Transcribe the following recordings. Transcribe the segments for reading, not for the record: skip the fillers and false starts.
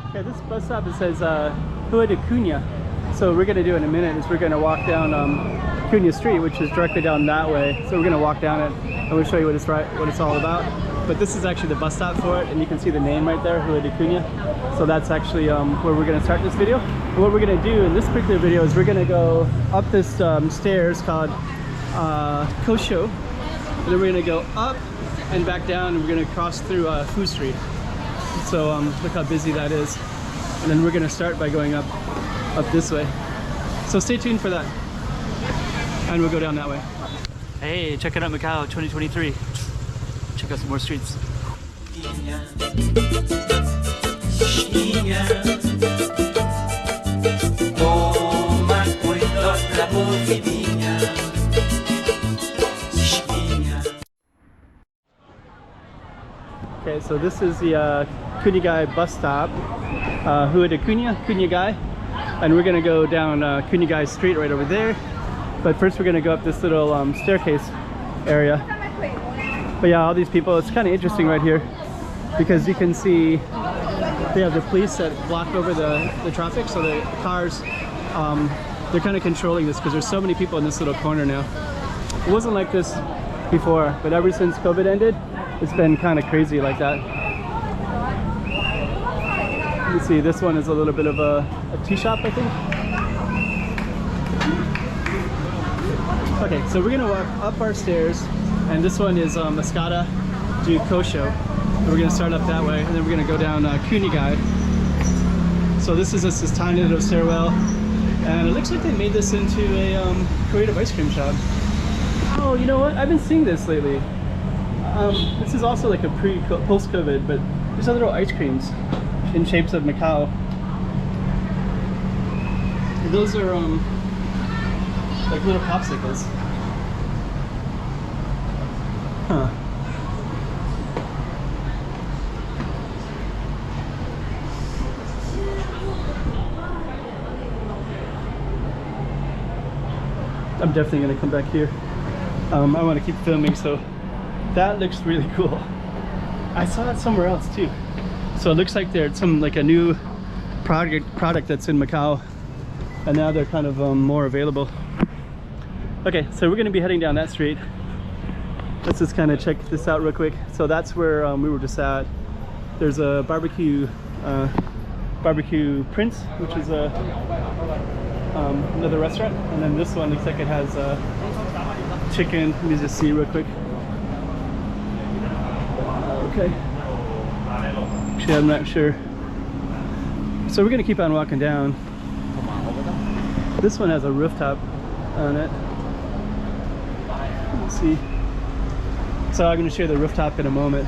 Okay, this bus stop, it says Rua de Cunha. So we're gonna do in a minute is we're gonna walk down Cunha Street, which is directly down that way. So we're gonna walk down it and we'll show you what it's all about. But this is actually the bus stop for it, and you can see the name right there, Rua de Cunha. So that's actually where we're gonna start this video. And what we're gonna do in this particular video is we're gonna go up this stairs called Kosho, and then we're gonna go up and back down, and we're gonna cross through Food Street. So look how busy that is. And then we're gonna start by going up this way. So stay tuned for that. And we'll go down that way. Hey, check it out, Macau 2023. Check out some more streets. Okay, so this is the Cunha bus stop, Rua de Cunha Guy, and we're gonna go down Cunha Street right over there. But first we're gonna go up this little staircase area. But yeah, all these people, it's kind of interesting right here because you can see they have the police that block over the traffic, so the cars, they're kind of controlling this because there's so many people in this little corner now. It wasn't like this before, but ever since COVID ended, it's been kind of crazy like that. You can see this one is a little bit of a tea shop, I think. Okay, so we're gonna walk up our stairs, and this one is Escada do Kosho. We're gonna start up that way, and then we're gonna go down Cunha. So this is just this tiny little stairwell, and it looks like they made this into a creative ice cream shop. Oh, you know what? I've been seeing this lately. This is also like a post-COVID, but there's other little ice creams in shapes of Macau. Those are like little popsicles. Huh. I'm definitely gonna come back here. I want to keep filming, so that looks really cool. I saw it somewhere else too. So it looks like there's like a new product that's in Macau, and now they're kind of more available. Okay, so we're going to be heading down that street. Let's just kind of check this out real quick. So that's where we were just at. There's a barbecue Prince, which is another restaurant, and then this one looks like it has chicken. Let me just see real quick. Okay. Actually, I'm not sure. So we're gonna keep on walking down. This one has a rooftop on it. Let's see. So I'm gonna show you the rooftop in a moment.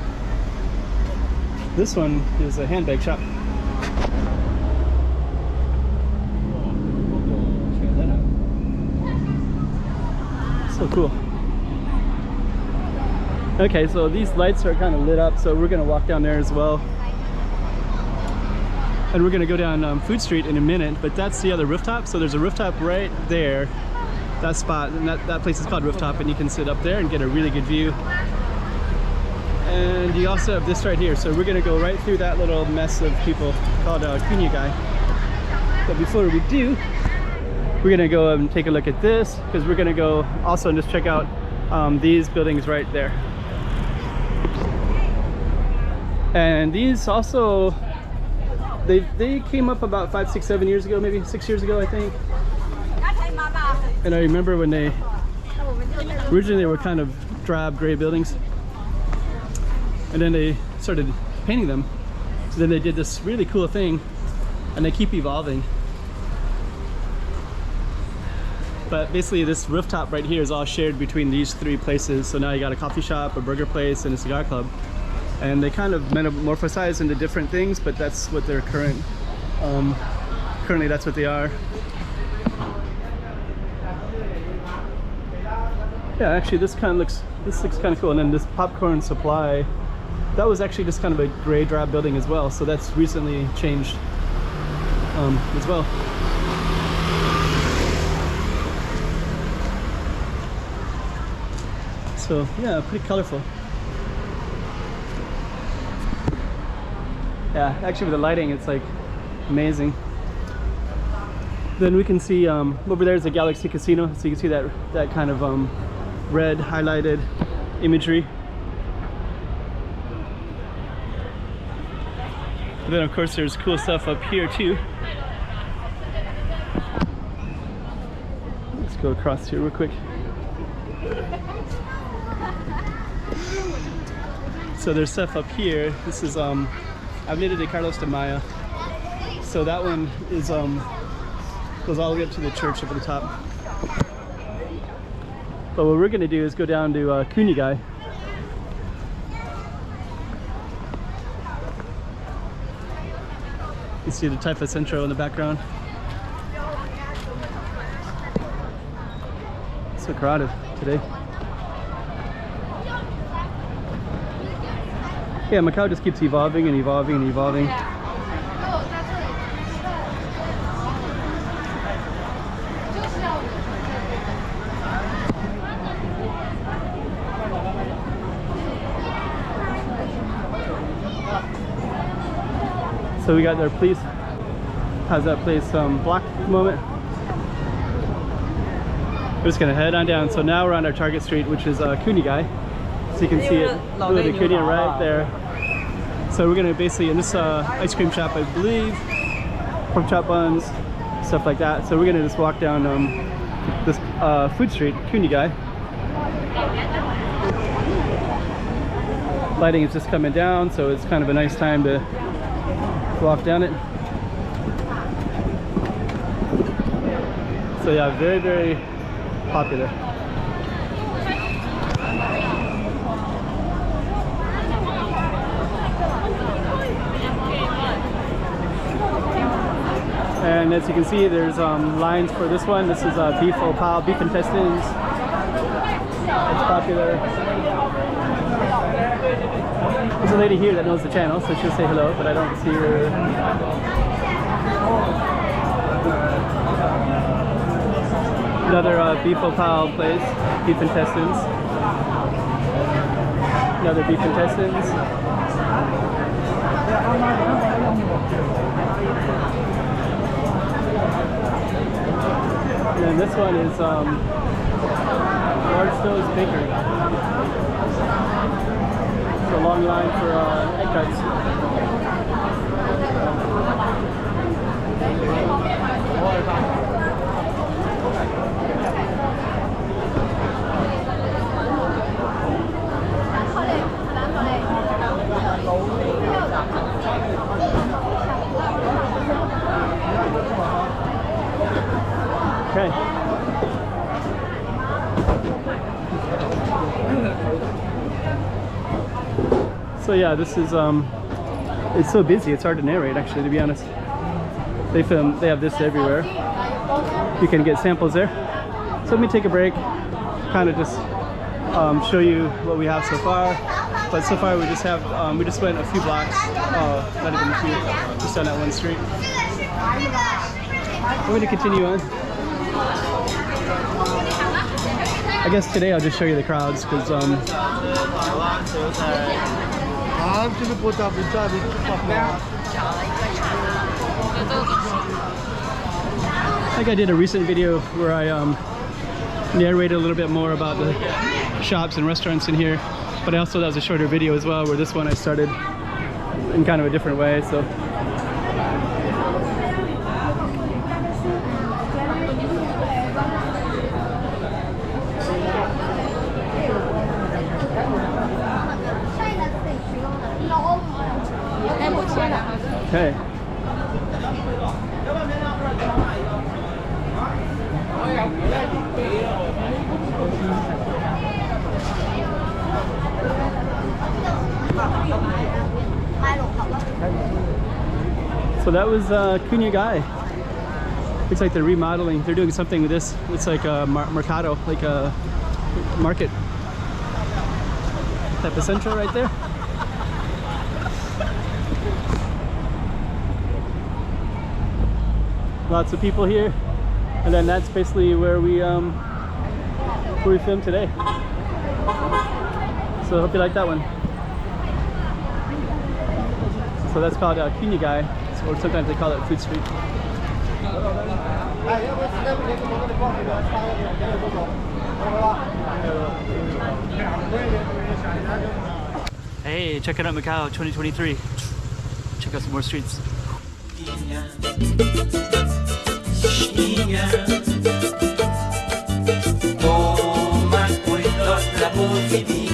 This one is a handbag shop. Check that out. So cool. Okay, so these lights are kind of lit up, so we're gonna walk down there as well. And we're gonna go down Food Street in a minute, but that's the other rooftop. So there's a rooftop right there, that spot, and that place is called Rooftop, and you can sit up there and get a really good view. And you also have this right here, so we're gonna go right through that little mess of people called Cunha. But before we do, we're gonna go and take a look at this, because we're gonna go also and just check out these buildings right there. And these also, they came up about 5, 6, 7 years ago, maybe 6 years ago, I think. And I remember when originally they were kind of drab gray buildings, and then they started painting them. So then they did this really cool thing, and they keep evolving. But basically this rooftop right here is all shared between these three places. So now you got a coffee shop, a burger place, and a cigar club. And they kind of metamorphosize into different things, but that's what they're currently that's what they are. Yeah, actually this looks kind of cool. And then this popcorn supply, that was actually just kind of a gray drab building as well. So that's recently changed as well. So yeah, pretty colorful. Yeah, actually with the lighting, it's like amazing. Then we can see over there's the Galaxy Casino, so you can see that kind of red highlighted imagery. And then of course there's cool stuff up here too. Let's go across here real quick. So there's stuff up here. This is Avenida de Carlos de Maya. So that one is goes all the way up to the church up at the top. But what we're gonna do is go down to Cunha. You see the Taipa Centro in the background. So crowded today. Yeah, Macau just keeps evolving and evolving and evolving. So we got their police. How's that place blocked at the moment? We're just gonna head on down. So now we're on our target street, which is Cunha. So you can see it, the Cunha right there. So we're gonna basically, in this ice cream shop, I believe, pork chop buns, stuff like that. So we're gonna just walk down this food street, Cunha. Lighting is just coming down, so it's kind of a nice time to walk down it. So yeah, very, very popular. And as you can see, there's lines for this one. This is beef opal, beef intestines. It's popular. There's a lady here that knows the channel, so she'll say hello, but I don't see her. Another beef opal place, beef intestines. Another beef intestines. And this one is Large Stove's Bakery. It's a long line for egg cuts. Okay. So yeah, this is it's so busy it's hard to narrate, actually, to be honest. They have this everywhere. You can get samples there. So let me take a break, kind of just show you what we have so far. But so far we just went a few blocks, not even a few, just on that one street. I'm going to continue on. I guess today I'll just show you the crowds, because I think I did a recent video where I narrated a little bit more about the shops and restaurants in here, but also that was a shorter video as well, where this one I started in kind of a different way. So okay. So that was Cunha. Looks like they're remodeling. They're doing something with this. It's like a mercado, like a market type of central right there. Lots of people here, and then that's basically where we filmed today. So I hope you like that one. So that's called Cunha. or sometimes they call it Food Street. Hey, check it out Macau 2023. Check out some more streets. Toma cuidado la